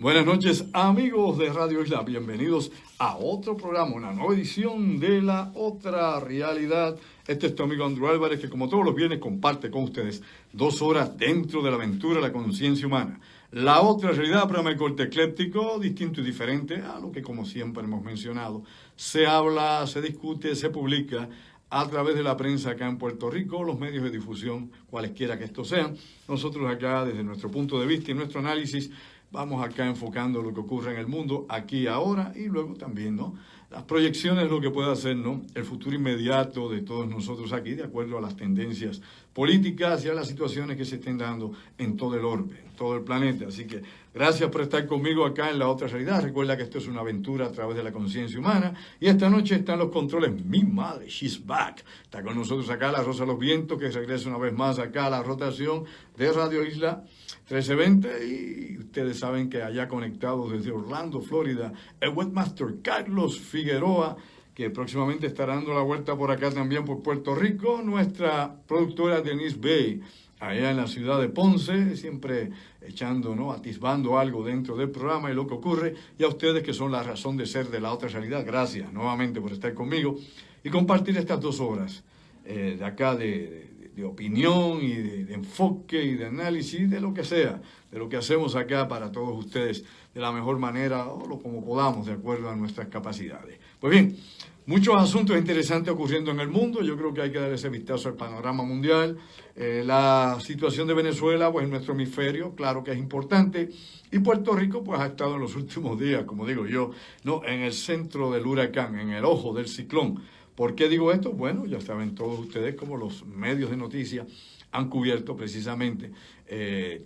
Buenas noches, amigos de Radio Isla. Bienvenidos a otro programa, una nueva edición de La Otra Realidad. Este es tu amigo Andrew Álvarez, que como todos los viernes comparte con ustedes 2 horas dentro de la aventura de la conciencia humana. La Otra Realidad, programa de corte ecléptico, distinto y diferente a lo que, como siempre hemos mencionado, se habla, se discute, se publica a través de la prensa acá en Puerto Rico, los medios de difusión, cualesquiera que estos sean. Nosotros acá, desde nuestro punto de vista y nuestro análisis, vamos acá enfocando lo que ocurre en el mundo, aquí y ahora, y luego también, ¿no?, las proyecciones, lo que puede hacer, ¿no?, el futuro inmediato de todos nosotros aquí, de acuerdo a las tendencias políticas y a las situaciones que se estén dando en todo el orbe, en todo el planeta. Así que gracias por estar conmigo acá en La Otra Realidad. Recuerda que esto es una aventura a través de la conciencia humana. Y esta noche están los controles. Mi madre, she's back. Está con nosotros acá la Rosa de los Vientos, que regresa una vez más acá a la rotación de Radio Isla 1320. Y ustedes saben que allá conectados desde Orlando, Florida, el webmaster Carlos Figueroa, que próximamente estará dando la vuelta por acá también por Puerto Rico. Nuestra productora Denise Bay, allá en la ciudad de Ponce, siempre echando, ¿no?, atisbando algo dentro del programa y lo que ocurre. Y a ustedes, que son la razón de ser de La Otra Realidad, gracias nuevamente por estar conmigo y compartir estas 2 horas de acá de opinión y de enfoque y de análisis de lo que sea, de lo que hacemos acá para todos ustedes de la mejor manera o lo como podamos, de acuerdo a nuestras capacidades. Pues bien, muchos asuntos interesantes ocurriendo en el mundo. Yo creo que hay que dar ese vistazo al panorama mundial. La situación de Venezuela, pues en nuestro hemisferio, claro que es importante. Y Puerto Rico, pues ha estado en los últimos días, como digo yo, no, en el centro del huracán, en el ojo del ciclón. ¿Por qué digo esto? Bueno, ya saben todos ustedes cómo los medios de noticias han cubierto precisamente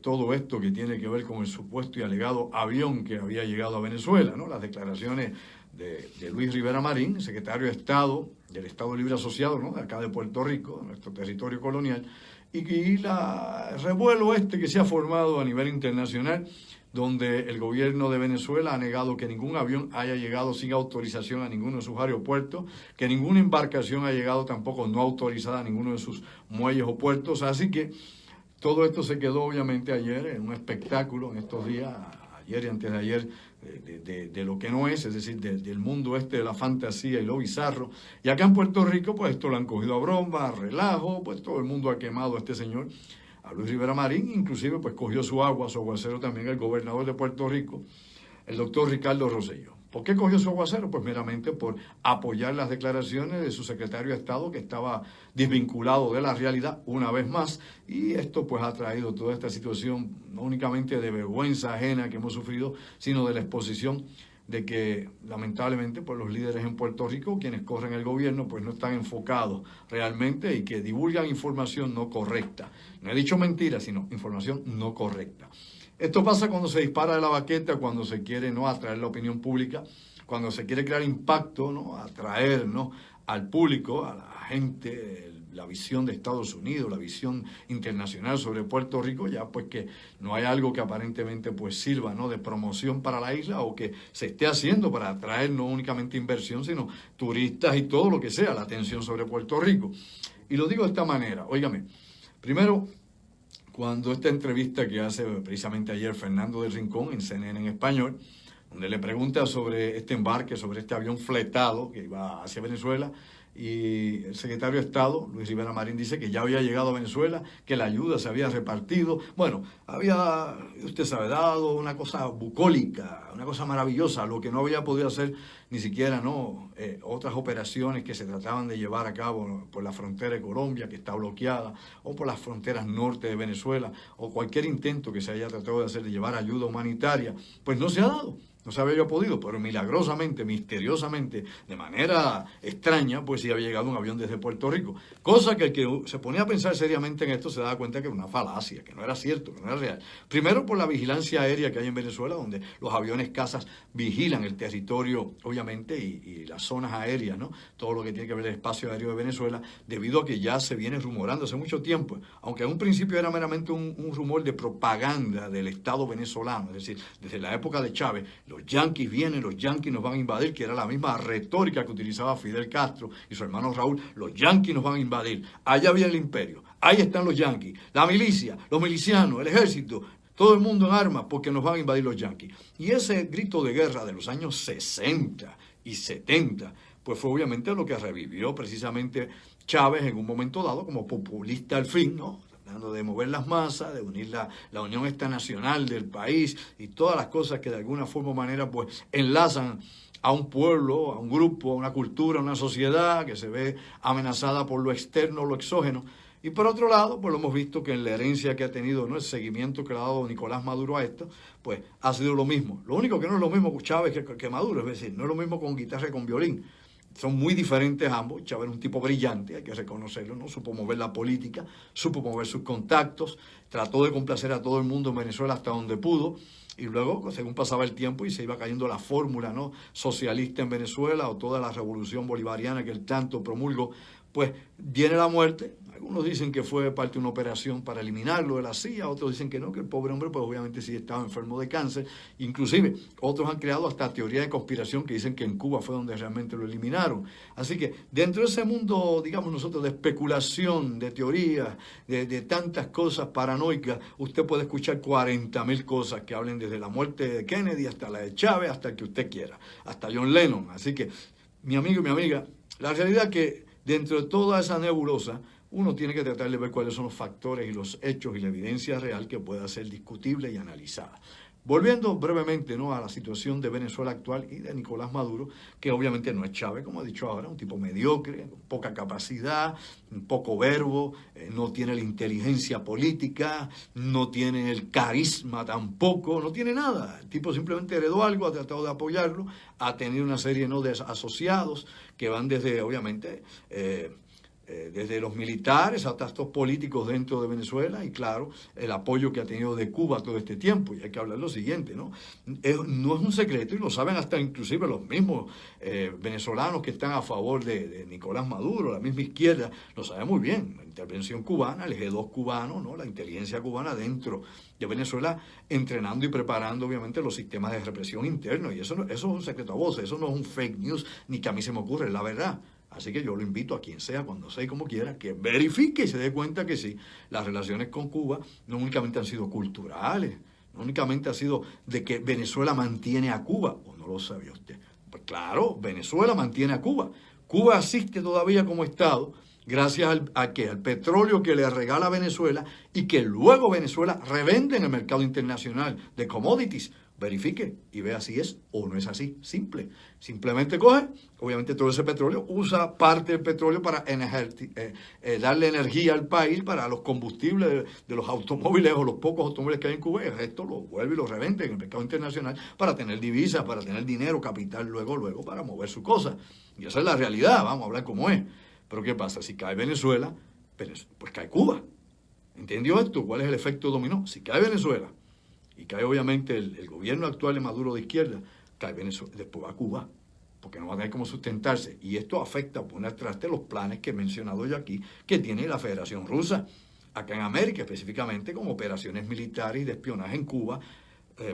todo esto que tiene que ver con el supuesto y alegado avión que había llegado a Venezuela, ¿no? Las declaraciones de Luis Rivera Marín, secretario de Estado del Estado Libre Asociado, ¿no?, de acá de Puerto Rico, de nuestro territorio colonial, y el revuelo que se ha formado a nivel internacional, donde el gobierno de Venezuela ha negado que ningún avión haya llegado sin autorización a ninguno de sus aeropuertos, que ninguna embarcación ha llegado tampoco no autorizada a ninguno de sus muelles o puertos. Así que todo esto se quedó obviamente ayer en un espectáculo, en estos días, ayer y antes de ayer, de lo que no es decir, del mundo de la fantasía y lo bizarro. Y acá en Puerto Rico, pues esto lo han cogido a broma, a relajo, pues todo el mundo ha quemado a este señor, a Luis Rivera Marín. Inclusive pues cogió su aguacero también el gobernador de Puerto Rico, el doctor Ricardo Rosselló. ¿Por qué cogió su aguacero? Pues meramente por apoyar las declaraciones de su secretario de Estado, que estaba desvinculado de la realidad una vez más, y esto pues ha traído toda esta situación no únicamente de vergüenza ajena que hemos sufrido, sino de la exposición de que lamentablemente pues los líderes en Puerto Rico, quienes corren el gobierno, pues no están enfocados realmente y que divulgan información no correcta. No he dicho mentiras, sino información no correcta. Esto pasa cuando se dispara de la baqueta, cuando se quiere, ¿no?, atraer la opinión pública, cuando se quiere crear impacto, ¿no?, atraer, ¿no?, al público, a la gente, la visión de Estados Unidos, la visión internacional sobre Puerto Rico, ya pues que no hay algo que aparentemente pues sirva, ¿no?, de promoción para la isla, o que se esté haciendo para atraer no únicamente inversión, sino turistas y todo lo que sea, la atención sobre Puerto Rico. Y lo digo de esta manera, óigame, primero, cuando esta entrevista que hace precisamente ayer Fernando del Rincón en CNN en español, donde le pregunta sobre este embarque, sobre este avión fletado que iba hacia Venezuela, y el secretario de Estado, Luis Rivera Marín, dice que ya había llegado a Venezuela, que la ayuda se había repartido. Bueno, había, usted sabe, dado una cosa bucólica, una cosa maravillosa, lo que no había podido hacer ni siquiera, ¿no?, otras operaciones que se trataban de llevar a cabo por la frontera de Colombia, que está bloqueada, o por las fronteras norte de Venezuela, o cualquier intento que se haya tratado de hacer de llevar ayuda humanitaria, pues no se ha dado. No se había podido, pero milagrosamente, misteriosamente, de manera extraña, pues sí había llegado un avión desde Puerto Rico. Cosa que el que se ponía a pensar seriamente en esto se daba cuenta que era una falacia, que no era cierto, que no era real. Primero por la vigilancia aérea que hay en Venezuela, donde los aviones cazas vigilan el territorio, obviamente, y las zonas aéreas, ¿no?, todo lo que tiene que ver el espacio aéreo de Venezuela, debido a que ya se viene rumorando hace mucho tiempo, aunque en un principio era meramente un rumor de propaganda del Estado venezolano, es decir, desde la época de Chávez, los yanquis vienen, los yanquis nos van a invadir, que era la misma retórica que utilizaba Fidel Castro y su hermano Raúl. Los yanquis nos van a invadir. Allá viene el imperio, ahí están los yanquis, la milicia, los milicianos, el ejército. todo el mundo en armas porque nos van a invadir los yanquis. Y ese grito de guerra de los años 60 y 70, pues fue obviamente lo que revivió precisamente Chávez en un momento dado como populista al fin, ¿no? Tratando de mover las masas, de unir la unión esta nacional del país y todas las cosas que de alguna forma o manera pues enlazan a un pueblo, a un grupo, a una cultura, a una sociedad que se ve amenazada por lo externo, lo exógeno. Y por otro lado, pues lo hemos visto que en la herencia que ha tenido, ¿no?, el seguimiento que le ha dado Nicolás Maduro a esto, pues ha sido lo mismo. Lo único que no es lo mismo con Chávez que Maduro, es decir, no es lo mismo con guitarra y con violín. Son muy diferentes ambos. Chávez era un tipo brillante, hay que reconocerlo, ¿no? Supo mover la política, supo mover sus contactos, trató de complacer a todo el mundo en Venezuela hasta donde pudo. Y luego, según pasaba el tiempo y se iba cayendo la fórmula, ¿no?, socialista en Venezuela o toda la revolución bolivariana que él tanto promulgó, pues viene la muerte. Algunos dicen que fue parte de una operación para eliminarlo de la CIA, otros dicen que no, que el pobre hombre pues obviamente sí estaba enfermo de cáncer. Inclusive otros han creado hasta teorías de conspiración que dicen que en Cuba fue donde realmente lo eliminaron. Así que dentro de ese mundo, digamos nosotros, de especulación, de teorías, de tantas cosas paranoicas, usted puede escuchar 40.000 cosas que hablen desde la muerte de Kennedy hasta la de Chávez, hasta el que usted quiera, hasta John Lennon. Así que, mi amigo y mi amiga, la realidad es que dentro de toda esa nebulosa, uno tiene que tratar de ver cuáles son los factores y los hechos y la evidencia real que pueda ser discutible y analizada. Volviendo brevemente, ¿no?, a la situación de Venezuela actual y de Nicolás Maduro, que obviamente no es Chávez, como he dicho ahora, un tipo mediocre, con poca capacidad, poco verbo, no tiene la inteligencia política, no tiene el carisma tampoco, no tiene nada. El tipo simplemente heredó algo, ha tratado de apoyarlo, ha tenido una serie, ¿no?, de asociados que van desde, obviamente, desde los militares hasta estos políticos dentro de Venezuela y claro, el apoyo que ha tenido de Cuba todo este tiempo. Y hay que hablar lo siguiente, ¿no? No es un secreto y lo saben hasta inclusive los mismos venezolanos que están a favor de Nicolás Maduro, la misma izquierda, lo sabe muy bien. La intervención cubana, el G2 cubano, ¿no?, la inteligencia cubana dentro de Venezuela, entrenando y preparando obviamente los sistemas de represión internos. Y eso es un secreto a voces, eso no es un fake news, ni que a mí se me ocurre, es la verdad. Así que yo lo invito a quien sea, cuando sea y como quiera, que verifique y se dé cuenta que sí, las relaciones con Cuba no únicamente han sido culturales, no únicamente ha sido de que Venezuela mantiene a Cuba, o no lo sabía usted. Pues claro, Venezuela mantiene a Cuba. Cuba existe todavía como Estado gracias al petróleo que le regala Venezuela y que luego Venezuela revende en el mercado internacional de commodities. Verifique y vea si es o no es así, simple. Simplemente coge, obviamente todo ese petróleo, usa parte del petróleo para darle energía al país para los combustibles de los automóviles o los pocos automóviles que hay en Cuba, y el resto lo vuelve y lo revende en el mercado internacional para tener divisas, para tener dinero, capital, luego para mover su cosa. Y esa es la realidad, vamos a hablar como es. Pero ¿qué pasa? Si cae Venezuela, pues cae Cuba. ¿Entendió esto? ¿Cuál es el efecto dominó? Si cae Venezuela, y cae obviamente el gobierno actual de Maduro de izquierda, cae Venezuela, después va a Cuba, porque no va a tener cómo sustentarse. Y esto afecta a poner traste los planes que he mencionado yo aquí, que tiene la Federación Rusa, acá en América específicamente, como operaciones militares y de espionaje en Cuba,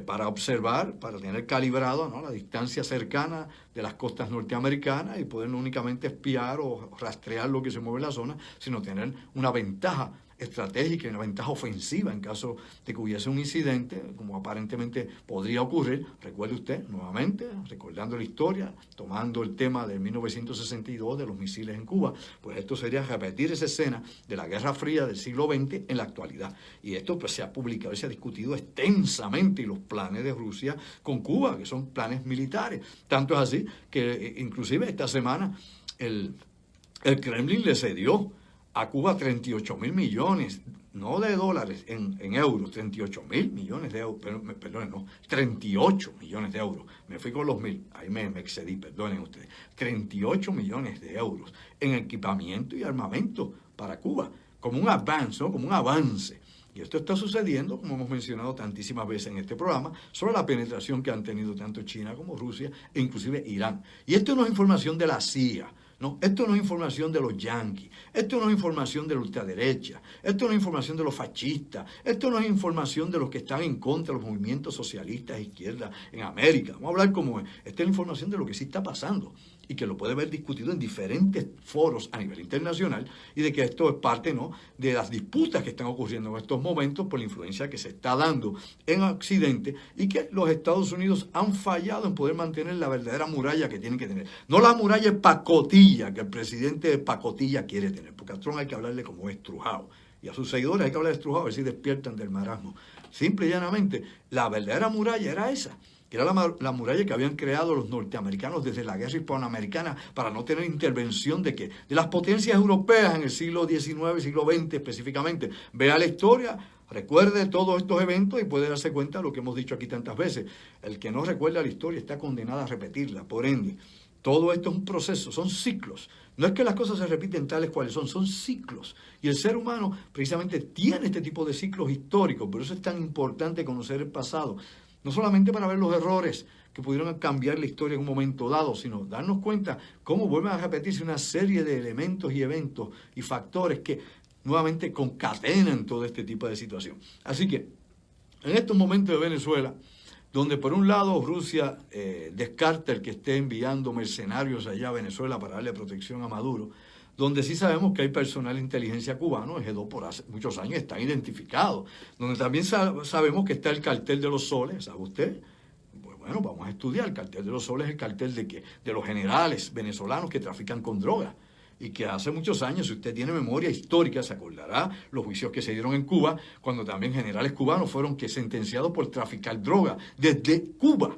para observar, para tener calibrado, ¿no?, la distancia cercana de las costas norteamericanas y poder no únicamente espiar o rastrear lo que se mueve en la zona, sino tener una ventaja estratégica y una ventaja ofensiva en caso de que hubiese un incidente, como aparentemente podría ocurrir. Recuerde usted, nuevamente, recordando la historia, tomando el tema de 1962 de los misiles en Cuba, pues esto sería repetir esa escena de la Guerra Fría del siglo XX en la actualidad. Y esto pues se ha publicado y se ha discutido extensamente, y los planes de Rusia con Cuba, que son planes militares. Tanto es así que inclusive esta semana el Kremlin le cedió a Cuba 38.000 millones, no de dólares, en euros, 38.000 millones de euros, perdón, no, 38 millones de euros, me fui con los mil, ahí me excedí, perdonen ustedes, 38 millones de euros en equipamiento y armamento para Cuba, como un avance, ¿no?, como un avance. Y esto está sucediendo, como hemos mencionado tantísimas veces en este programa, sobre la penetración que han tenido tanto China como Rusia e inclusive Irán. Y esto no es información de la CIA. No, esto no es información de los yanquis, esto no es información de la ultraderecha, esto no es información de los fascistas, esto no es información de los que están en contra de los movimientos socialistas de izquierda en América. Vamos a hablar como es. Esta es la información de lo que sí está pasando y que lo puede ver discutido en diferentes foros a nivel internacional y de que esto es parte, ¿no?, de las disputas que están ocurriendo en estos momentos por la influencia que se está dando en Occidente y que los Estados Unidos han fallado en poder mantener la verdadera muralla que tienen que tener. No la muralla de pacotilla que el presidente de pacotilla quiere tener, porque a Trump hay que hablarle como estrujado y a sus seguidores hay que hablar estrujado a ver si despiertan del marasmo. Simple y llanamente, la verdadera muralla era esa, que era la muralla que habían creado los norteamericanos desde la guerra hispanoamericana para no tener intervención de las potencias europeas en el siglo XIX, siglo XX específicamente. Vea la historia, recuerde todos estos eventos y puede darse cuenta de lo que hemos dicho aquí tantas veces. El que no recuerda la historia está condenado a repetirla. Por ende, todo esto es un proceso, son ciclos. No es que las cosas se repiten tales cuales son ciclos. Y el ser humano precisamente tiene este tipo de ciclos históricos, por eso es tan importante conocer el pasado. No solamente para ver los errores que pudieron cambiar la historia en un momento dado, sino darnos cuenta cómo vuelven a repetirse una serie de elementos y eventos y factores que nuevamente concatenan todo este tipo de situación. Así que, en estos momentos de Venezuela, donde por un lado Rusia descarta el que esté enviando mercenarios allá a Venezuela para darle protección a Maduro, donde sí sabemos que hay personal de inteligencia cubano, el G2 por hace muchos años está identificado, donde también sabemos que está el cartel de los soles, ¿sabe usted? Pues bueno, vamos a estudiar. El cartel de los soles es el cartel de los generales venezolanos que trafican con drogas. Y que hace muchos años, si usted tiene memoria histórica, se acordará los juicios que se dieron en Cuba, cuando también generales cubanos fueron sentenciados por traficar droga desde Cuba.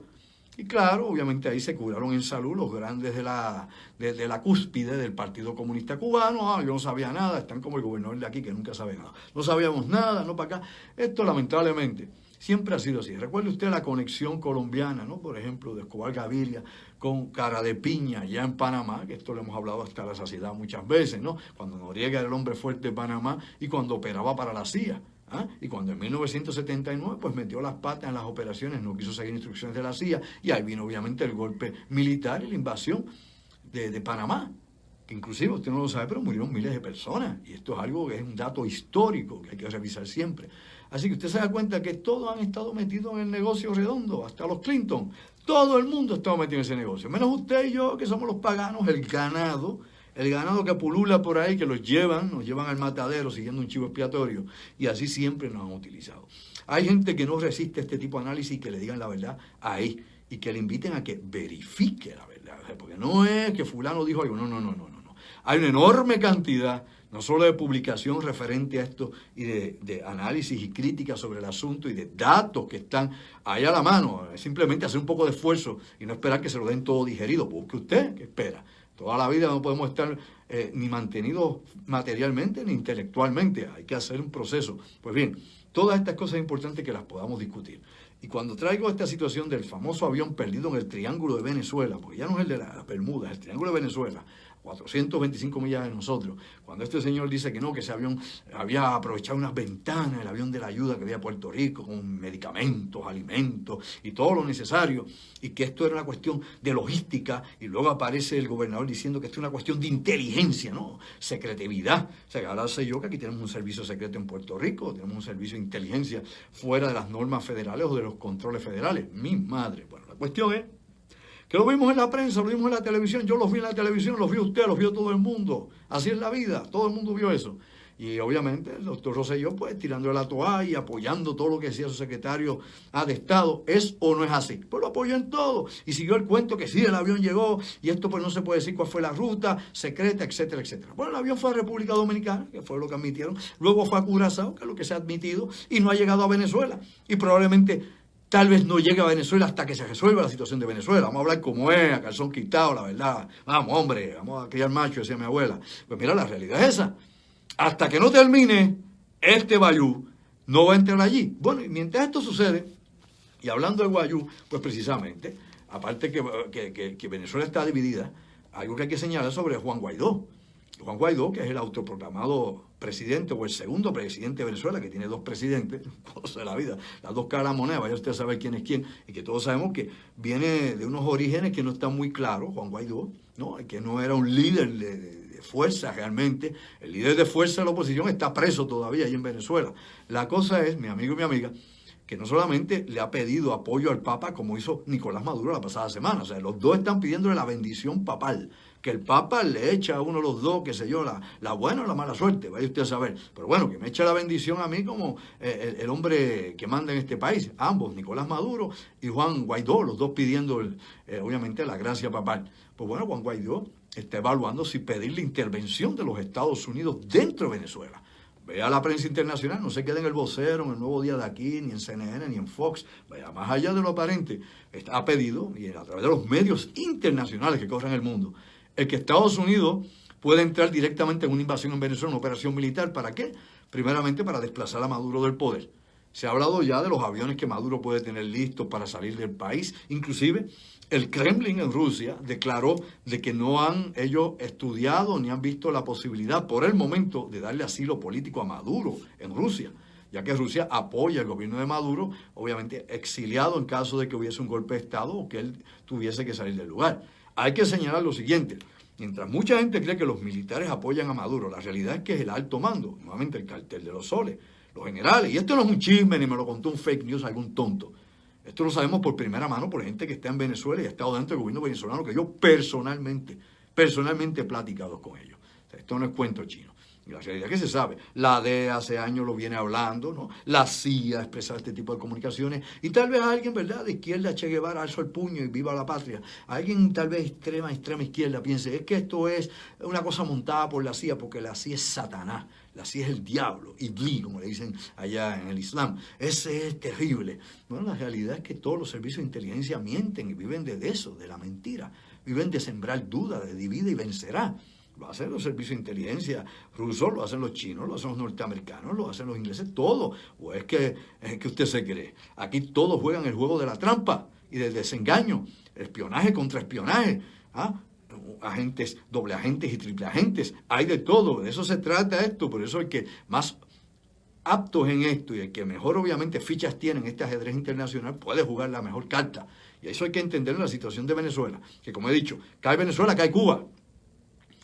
Y claro, obviamente ahí se curaron en salud los grandes de la cúspide del Partido Comunista Cubano. Yo no sabía nada, están como el gobernador de aquí que nunca sabe nada. No sabíamos nada, no para acá. Esto lamentablemente siempre ha sido así. Recuerde usted la conexión colombiana, ¿no? Por ejemplo, de Escobar Gaviria con Cara de Piña ya en Panamá, que esto lo hemos hablado hasta la saciedad muchas veces, ¿no? Cuando Noriega era el hombre fuerte de Panamá y cuando operaba para la CIA. Y cuando en 1979 pues metió las patas en las operaciones, no quiso seguir instrucciones de la CIA, y ahí vino obviamente el golpe militar y la invasión de Panamá, que inclusive usted no lo sabe, pero murieron miles de personas, y esto es algo que es un dato histórico que hay que revisar siempre. Así que usted se da cuenta que todos han estado metidos en el negocio redondo, hasta los Clinton, todo el mundo ha estado metido en ese negocio, menos usted y yo, que somos los paganos, el ganado que pulula por ahí, que nos llevan al matadero siguiendo un chivo expiatorio, y así siempre nos han utilizado. Hay gente que no resiste este tipo de análisis y que le digan la verdad ahí, y que le inviten a que verifique la verdad, porque no es que fulano dijo algo, no. Hay una enorme cantidad, no solo de publicación referente a esto, y de análisis y críticas sobre el asunto, y de datos que están ahí a la mano. Es simplemente hacer un poco de esfuerzo y no esperar que se lo den todo digerido. Busque usted, ¿qué espera? Toda la vida no podemos estar ni mantenidos materialmente ni intelectualmente. Hay que hacer un proceso. Pues bien, todas estas cosas es importante que las podamos discutir. Y cuando traigo esta situación del famoso avión perdido en el Triángulo de Venezuela, porque ya no es el de las Bermudas, el Triángulo de Venezuela, 425 millas de nosotros, cuando este señor dice que no, que ese avión había aprovechado unas ventanas, el avión de la ayuda que había a Puerto Rico, con medicamentos, alimentos y todo lo necesario, y que esto era una cuestión de logística, y luego aparece el gobernador diciendo que esto es una cuestión de inteligencia, ¿no? Secretividad. O sea, que ahora sé yo que aquí tenemos un servicio secreto en Puerto Rico, tenemos un servicio de inteligencia fuera de las normas federales o de los controles federales. Mi madre. Bueno, la cuestión es que lo vimos en la prensa, lo vimos en la televisión, yo los vi en la televisión, los vio usted, los vio todo el mundo. Así es la vida, todo el mundo vio eso. Y obviamente el doctor Rosselló, pues tirando la toalla y apoyando todo lo que decía su secretario de Estado. ¿Es o no es así? Pues lo apoyó en todo. Y siguió el cuento que sí, el avión llegó y esto pues no se puede decir cuál fue la ruta secreta, etcétera, etcétera. Bueno, el avión fue a República Dominicana, que fue lo que admitieron. Luego fue a Curazao, que es lo que se ha admitido, y no ha llegado a Venezuela. Y probablemente tal vez no llegue a Venezuela hasta que se resuelva la situación de Venezuela. Vamos a hablar como es, a calzón quitado, la verdad. Vamos, hombre, vamos a criar macho, decía mi abuela. Pues mira, la realidad es esa. Hasta que no termine este Guayú, no va a entrar allí. Bueno, y mientras esto sucede, y hablando de Guayú, pues precisamente, aparte que Venezuela está dividida, algo que hay que señalar sobre Juan Guaidó. Juan Guaidó, que es el autoproclamado presidente o el segundo presidente de Venezuela, que tiene dos presidentes, cosa de la vida, las dos caras de la moneda, vaya usted a saber quién es quién, y que todos sabemos que viene de unos orígenes que no están muy claros, Juan Guaidó, ¿no? Que no era un líder de fuerza realmente. El líder de fuerza de la oposición está preso todavía ahí en Venezuela. La cosa es, mi amigo y mi amiga, que no solamente le ha pedido apoyo al Papa como hizo Nicolás Maduro la pasada semana, o sea, los dos están pidiéndole la bendición papal, que el Papa le echa a uno de los dos, qué sé yo, la buena o la mala suerte, vaya usted a saber, pero bueno, que me eche la bendición a mí como el hombre que manda en este país, ambos, Nicolás Maduro y Juan Guaidó, los dos pidiendo obviamente la gracia papal. Pues bueno, Juan Guaidó está evaluando si pedir la intervención de los Estados Unidos dentro de Venezuela. Vea la prensa internacional, no se quede en el Vocero, en el Nuevo Día de Aquí, ni en CNN, ni en Fox. Vaya más allá de lo aparente. Ha pedido, y a través de los medios internacionales que corren el mundo, el que Estados Unidos pueda entrar directamente en una invasión en Venezuela, una operación militar. ¿Para qué? Primeramente para desplazar a Maduro del poder. Se ha hablado ya de los aviones que Maduro puede tener listos para salir del país. Inclusive el Kremlin en Rusia declaró de que no han ellos estudiado ni han visto la posibilidad por el momento de darle asilo político a Maduro en Rusia, ya que Rusia apoya el gobierno de Maduro, obviamente exiliado en caso de que hubiese un golpe de Estado o que él tuviese que salir del lugar. Hay que señalar lo siguiente: mientras mucha gente cree que los militares apoyan a Maduro, la realidad es que es el alto mando, nuevamente el cartel de los soles, los generales, y esto no es un chisme ni me lo contó un fake news algún tonto. Esto lo sabemos por primera mano por gente que está en Venezuela y ha estado dentro del gobierno venezolano, que yo personalmente he platicado con ellos. O sea, esto no es cuento chino. Y la realidad es que se sabe. La DEA hace años lo viene hablando, ¿no? La CIA ha expresado este tipo de comunicaciones. Y tal vez alguien, ¿verdad?, de izquierda, Che Guevara, alzo el puño y viva la patria. Alguien tal vez extrema izquierda piense, es que esto es una cosa montada por la CIA, porque la CIA es Satanás. La CIA es el diablo, Iblis, como le dicen allá en el Islam. Ese es terrible. Bueno, la realidad es que todos los servicios de inteligencia mienten y viven de eso, de la mentira. Viven de sembrar dudas, de divide y vencerá. Lo hacen los servicios de inteligencia rusos, lo hacen los chinos, lo hacen los norteamericanos, lo hacen los ingleses, todo. ¿O es que usted se cree? Aquí todos juegan el juego de la trampa y del desengaño, espionaje contra espionaje, agentes, doble agentes y triple agentes, hay de todo, de eso se trata esto, por eso el que más aptos en esto y el que mejor obviamente fichas tiene en este ajedrez internacional puede jugar la mejor carta. Y eso hay que entender en la situación de Venezuela, que como he dicho, cae Venezuela, cae Cuba.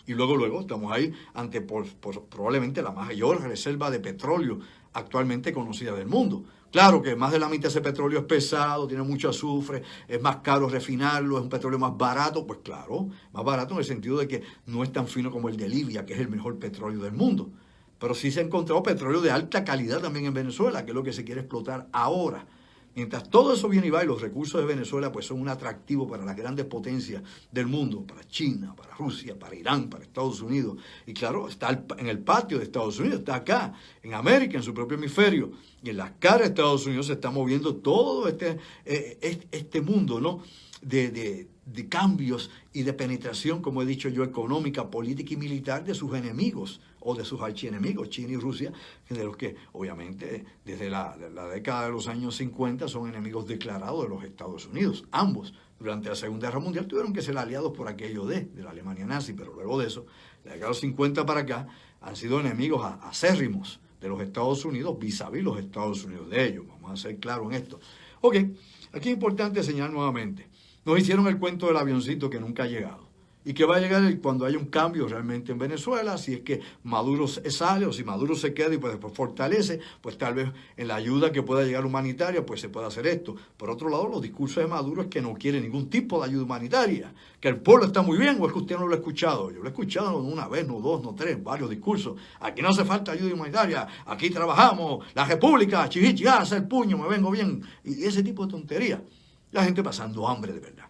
Y luego estamos ahí ante probablemente la mayor reserva de petróleo actualmente conocida del mundo. Claro que más de la mitad de ese petróleo es pesado, tiene mucho azufre, es más caro refinarlo, es un petróleo más barato. Pues claro, más barato en el sentido de que no es tan fino como el de Libia, que es el mejor petróleo del mundo. Pero sí se ha encontrado petróleo de alta calidad también en Venezuela, que es lo que se quiere explotar ahora. Mientras todo eso viene y va y los recursos de Venezuela pues son un atractivo para las grandes potencias del mundo, para China, para Rusia, para Irán, para Estados Unidos. Y claro, está en el patio de Estados Unidos, está acá, en América, en su propio hemisferio. Y en las caras de Estados Unidos se está moviendo todo este mundo, ¿no?, de cambios y de penetración, como he dicho yo, económica, política y militar de sus enemigos o de sus archienemigos, China y Rusia, de los que obviamente desde la década de los años 50 son enemigos declarados de los Estados Unidos. Ambos durante la Segunda Guerra Mundial tuvieron que ser aliados por aquello de la Alemania nazi, pero luego de eso, de la década de los 50 para acá, han sido enemigos acérrimos de los Estados Unidos vis-a-vis los Estados Unidos de ellos. Vamos a ser claros en esto. Ok, aquí es importante señalar nuevamente. Nos hicieron el cuento del avioncito que nunca ha llegado. Y que va a llegar cuando haya un cambio realmente en Venezuela, si es que Maduro sale o si Maduro se queda y pues después fortalece, pues tal vez en la ayuda que pueda llegar humanitaria, pues se pueda hacer esto. Por otro lado, los discursos de Maduro es que no quiere ningún tipo de ayuda humanitaria, que el pueblo está muy bien, o es que usted no lo ha escuchado. Yo lo he escuchado una vez, no dos, no tres, varios discursos. Aquí no hace falta ayuda humanitaria, aquí trabajamos, la república, chivichi, hace el puño, me vengo bien. Y ese tipo de tonterías. La gente pasando hambre de verdad.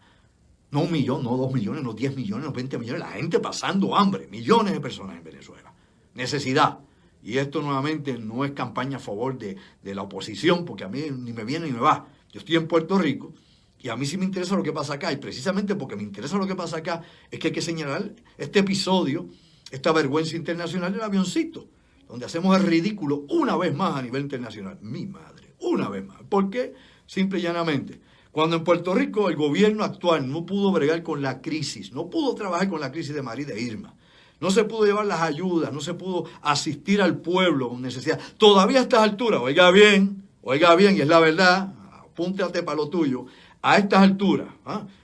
No 1 millón, no 2 millones, no 10 millones, no 20 millones. La gente pasando hambre. Millones de personas en Venezuela. Necesidad. Y esto nuevamente no es campaña a favor de la oposición, porque a mí ni me viene ni me va. Yo estoy en Puerto Rico y a mí sí me interesa lo que pasa acá. Y precisamente porque me interesa lo que pasa acá es que hay que señalar este episodio, esta vergüenza internacional del avioncito, donde hacemos el ridículo una vez más a nivel internacional. Mi madre, una vez más. ¿Por qué? Simple y llanamente. Cuando en Puerto Rico el gobierno actual no pudo bregar con la crisis, no pudo trabajar con la crisis de María y de Irma, no se pudo llevar las ayudas, no se pudo asistir al pueblo con necesidad. Todavía a estas alturas, oiga bien, y es la verdad, apúntate para lo tuyo, a estas alturas,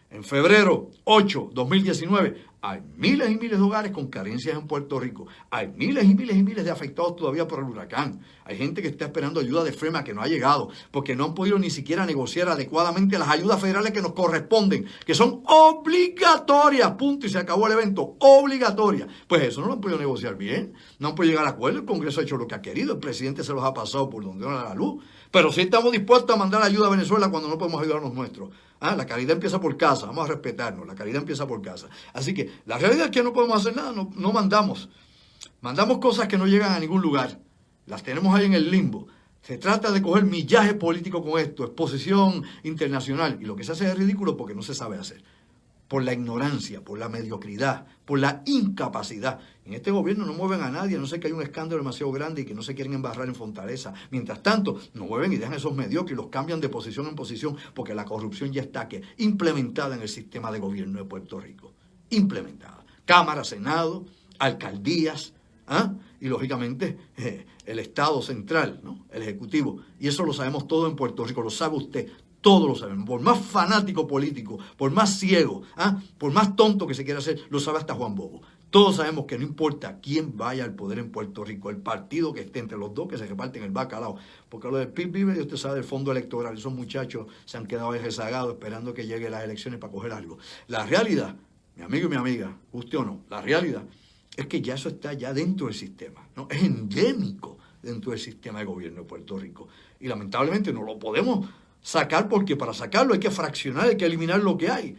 en febrero 8, 2019, hay miles y miles de hogares con carencias en Puerto Rico. Hay miles y miles y miles de afectados todavía por el huracán. Hay gente que está esperando ayuda de FEMA que no ha llegado porque no han podido ni siquiera negociar adecuadamente las ayudas federales que nos corresponden, que son obligatorias, punto, y se acabó el evento, obligatorias. Pues eso no lo han podido negociar bien, no han podido llegar a acuerdo, el Congreso ha hecho lo que ha querido, el presidente se los ha pasado por donde no da la luz, pero sí estamos dispuestos a mandar ayuda a Venezuela cuando no podemos ayudar a los nuestros. La caridad empieza por casa, vamos a respetarnos, la caridad empieza por casa. Así que la realidad es que no podemos hacer nada, no mandamos. Mandamos cosas que no llegan a ningún lugar, las tenemos ahí en el limbo. Se trata de coger millaje político con esto, exposición internacional, y lo que se hace es ridículo porque no se sabe hacer. Por la ignorancia, por la mediocridad, por la incapacidad. En este gobierno no mueven a nadie, a no ser que hay un escándalo demasiado grande y que no se quieren embarrar en Fortaleza. Mientras tanto, no mueven y dejan esos mediocres y los cambian de posición en posición porque la corrupción ya está implementada en el sistema de gobierno de Puerto Rico. Implementada. Cámara, Senado, alcaldías, y lógicamente el Estado central, ¿no? El Ejecutivo. Y eso lo sabemos todo en Puerto Rico, lo sabe usted. Todos lo sabemos. Por más fanático político, por más ciego, por más tonto que se quiera hacer, lo sabe hasta Juan Bobo. Todos sabemos que no importa quién vaya al poder en Puerto Rico, el partido que esté entre los dos que se reparten el bacalao. Porque lo del PIB vive, y usted sabe, del fondo electoral. Esos muchachos se han quedado ahí rezagados esperando que lleguen las elecciones para coger algo. La realidad, mi amigo y mi amiga, guste o no, la realidad es que ya eso está ya dentro del sistema, ¿no? Es endémico dentro del sistema de gobierno de Puerto Rico. Y lamentablemente no lo podemos sacar porque para sacarlo hay que fraccionar, hay que eliminar lo que hay.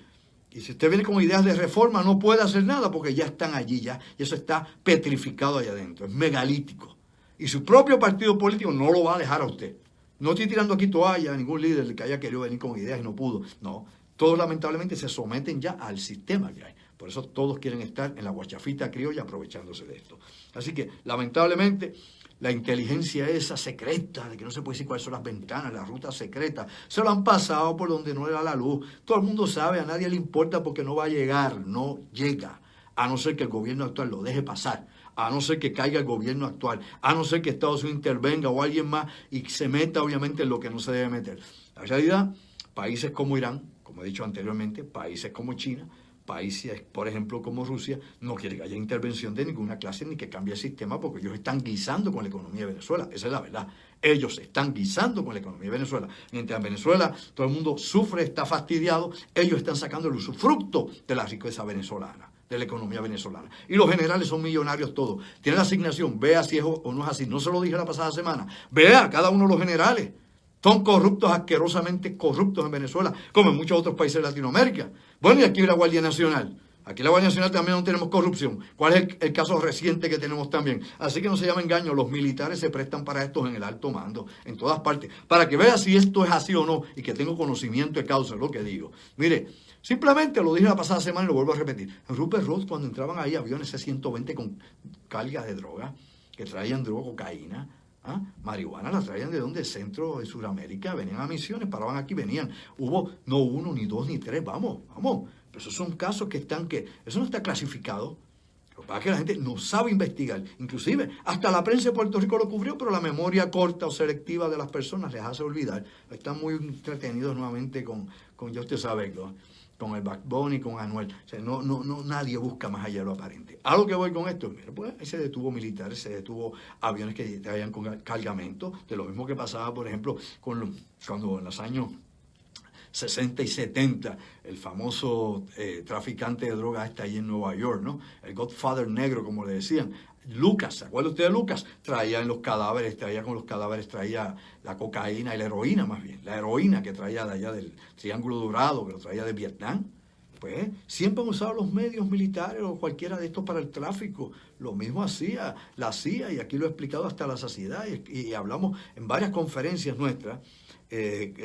Y si usted viene con ideas de reforma no puede hacer nada porque ya están allí, ya, y eso está petrificado allá adentro, es megalítico. Y su propio partido político no lo va a dejar a usted. No estoy tirando aquí toalla a ningún líder que haya querido venir con ideas y no pudo. No, todos lamentablemente se someten ya al sistema que hay. Por eso todos quieren estar en la guachafita criolla aprovechándose de esto. Así que lamentablemente la inteligencia esa secreta, de que no se puede decir cuáles son las ventanas, las rutas secretas, se lo han pasado por donde no le da la luz. Todo el mundo sabe, a nadie le importa porque no va a llegar, no llega. A no ser que el gobierno actual lo deje pasar, a no ser que caiga el gobierno actual, a no ser que Estados Unidos intervenga o alguien más y se meta obviamente en lo que no se debe meter. La realidad, países como Irán, como he dicho anteriormente, países como China, países, por ejemplo, como Rusia, no quieren que haya intervención de ninguna clase ni que cambie el sistema porque ellos están guisando con la economía de Venezuela. Esa es la verdad. Ellos están guisando con la economía de Venezuela. Mientras en Venezuela todo el mundo sufre, está fastidiado, ellos están sacando el usufructo de la riqueza venezolana, de la economía venezolana. Y los generales son millonarios todos. Tienen la asignación, vea si es o no es así. No se lo dije la pasada semana. Vea cada uno de los generales. Son corruptos, asquerosamente corruptos en Venezuela, como en muchos otros países de Latinoamérica. Bueno, y aquí la Guardia Nacional. Aquí la Guardia Nacional también no tenemos corrupción. ¿Cuál es el caso reciente que tenemos también? Así que no se llama engaño, los militares se prestan para estos en el alto mando, en todas partes, para que vea si esto es así o no y que tengo conocimiento de causa, es lo que digo. Mire, simplemente lo dije la pasada semana y lo vuelvo a repetir. En Rupert Road, cuando entraban ahí aviones C-120 con cargas de droga, que traían droga, cocaína, marihuana, la traían de donde, centro de Sudamérica, venían a misiones, paraban aquí, venían. Hubo no uno, ni dos, ni tres, vamos. Pero esos son casos que están, eso no está clasificado. Lo que pasa es que la gente no sabe investigar. Inclusive, hasta la prensa de Puerto Rico lo cubrió, pero la memoria corta o selectiva de las personas les hace olvidar. Están muy entretenidos nuevamente con ya usted sabe, con el Backbone y con Anuel. O sea, nadie busca más allá de lo aparente. A lo que voy con esto, mira, pues se detuvo militares, se detuvo aviones que traían con cargamento, de lo mismo que pasaba, por ejemplo, cuando en los años 60 y 70, el famoso traficante de drogas está ahí en Nueva York, ¿no? El Godfather negro, como le decían. Lucas, ¿se acuerda usted de Lucas? Traía en los cadáveres, traía la cocaína y la heroína más bien. La heroína que traía de allá del Triángulo Dorado, que lo traía de Vietnam. Pues siempre han usado los medios militares o cualquiera de estos para el tráfico. Lo mismo hacía la CIA, y aquí lo he explicado hasta la saciedad, y hablamos en varias conferencias nuestras.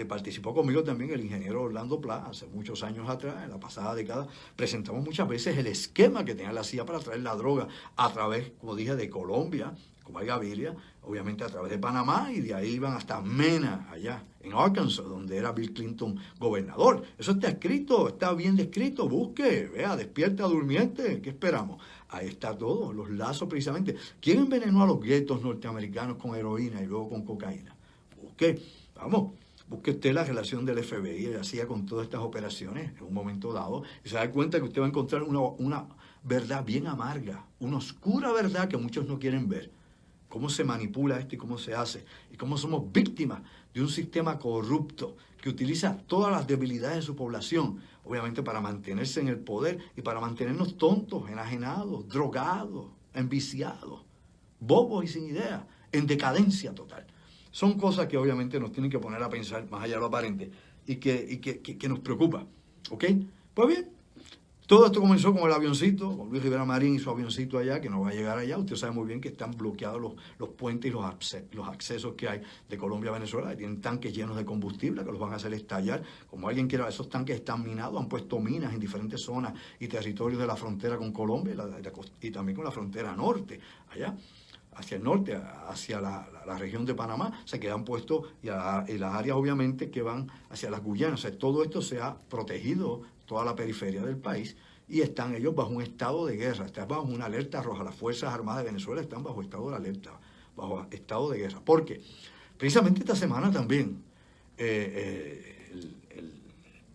Participó conmigo también el ingeniero Orlando Pla, hace muchos años atrás, en la pasada década. Presentamos muchas veces el esquema que tenía la CIA para traer la droga a través, como dije, de Colombia, como hay Gaviria, obviamente a través de Panamá, y de ahí iban hasta Mena, allá en Arkansas, donde era Bill Clinton gobernador. Eso está escrito, está bien descrito, busque, vea, despierta durmiente, ¿qué esperamos? Ahí está todo, los lazos precisamente. ¿Quién envenenó a los guetos norteamericanos con heroína y luego con cocaína? Busque usted la relación del FBI y hacía con todas estas operaciones en un momento dado y se da cuenta que usted va a encontrar una verdad bien amarga, una oscura verdad que muchos no quieren ver. Cómo se manipula esto y cómo se hace. Y cómo somos víctimas de un sistema corrupto que utiliza todas las debilidades de su población, obviamente para mantenerse en el poder y para mantenernos tontos, enajenados, drogados, enviciados, bobos y sin idea, en decadencia total. Son cosas que obviamente nos tienen que poner a pensar más allá de lo aparente y que nos preocupa. ¿Ok? Pues bien. Todo esto comenzó con el avioncito, con Luis Rivera Marín y su avioncito allá, que no va a llegar allá. Usted sabe muy bien que están bloqueados los puentes y los accesos que hay de Colombia a Venezuela. Tienen tanques llenos de combustible que los van a hacer estallar. Como alguien quiera, esos tanques están minados, han puesto minas en diferentes zonas y territorios de la frontera con Colombia y también con la frontera norte, allá, hacia el norte, hacia la región de Panamá, se quedan puestos y las áreas obviamente que van hacia las Guyanas. O sea, todo esto se ha protegido, toda la periferia del país, y están ellos bajo un estado de guerra, están bajo una alerta roja. Las Fuerzas Armadas de Venezuela están bajo estado de alerta, bajo estado de guerra. ¿Por qué? Precisamente esta semana también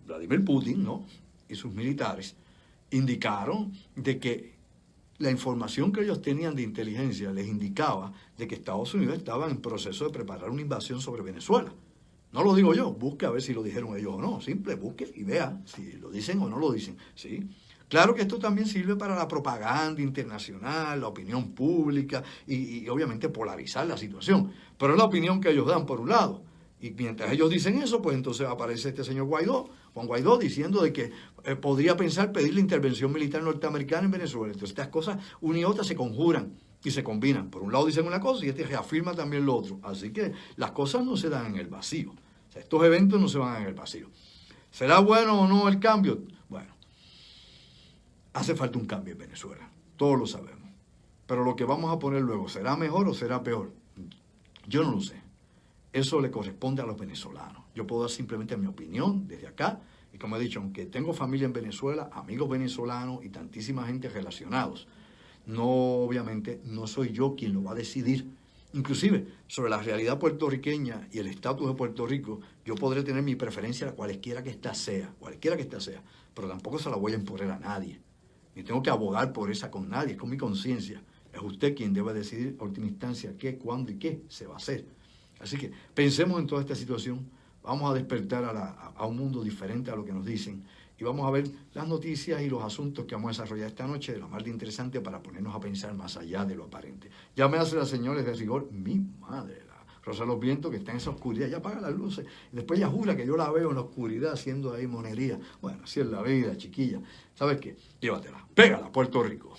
Vladimir Putin, ¿no?, y sus militares indicaron de que la información que ellos tenían de inteligencia les indicaba de que Estados Unidos estaba en proceso de preparar una invasión sobre Venezuela. No lo digo yo, busque a ver si lo dijeron ellos o no. Simple, busque y vea si lo dicen o no lo dicen. ¿Sí? Claro que esto también sirve para la propaganda internacional, la opinión pública y obviamente polarizar la situación. Pero es la opinión que ellos dan por un lado. Y mientras ellos dicen eso, pues entonces aparece este señor Juan Guaidó, diciendo de que podría pensar pedir la intervención militar norteamericana en Venezuela. Entonces estas cosas, una y otra, se conjuran y se combinan. Por un lado dicen una cosa y este reafirma también lo otro. Así que las cosas no se dan en el vacío. O sea, estos eventos no se van en el vacío. ¿Será bueno o no el cambio? Bueno, hace falta un cambio en Venezuela. Todos lo sabemos. Pero lo que vamos a poner luego, ¿será mejor o será peor? Yo no lo sé. Eso le corresponde a los venezolanos. Yo puedo dar simplemente mi opinión desde acá. Y como he dicho, aunque tengo familia en Venezuela, amigos venezolanos y tantísima gente relacionados, no, obviamente, no soy yo quien lo va a decidir. Inclusive, sobre la realidad puertorriqueña y el estatus de Puerto Rico, yo podré tener mi preferencia cualquiera que ésta sea, pero tampoco se la voy a imponer a nadie. Ni tengo que abogar por esa con nadie, es con mi conciencia. Es usted quien debe decidir a última instancia qué, cuándo y qué se va a hacer. Así que pensemos en toda esta situación, vamos a despertar a un mundo diferente a lo que nos dicen y vamos a ver las noticias y los asuntos que vamos a desarrollar esta noche de lo más interesante para ponernos a pensar más allá de lo aparente. Ya me hace las señores de rigor, mi madre, la Rosa de los Vientos, que está en esa oscuridad, ya apaga las luces y después ella jura que yo la veo en la oscuridad haciendo ahí monería. Bueno, así es la vida, chiquilla. ¿Sabes qué? Llévatela, pégala, Puerto Rico.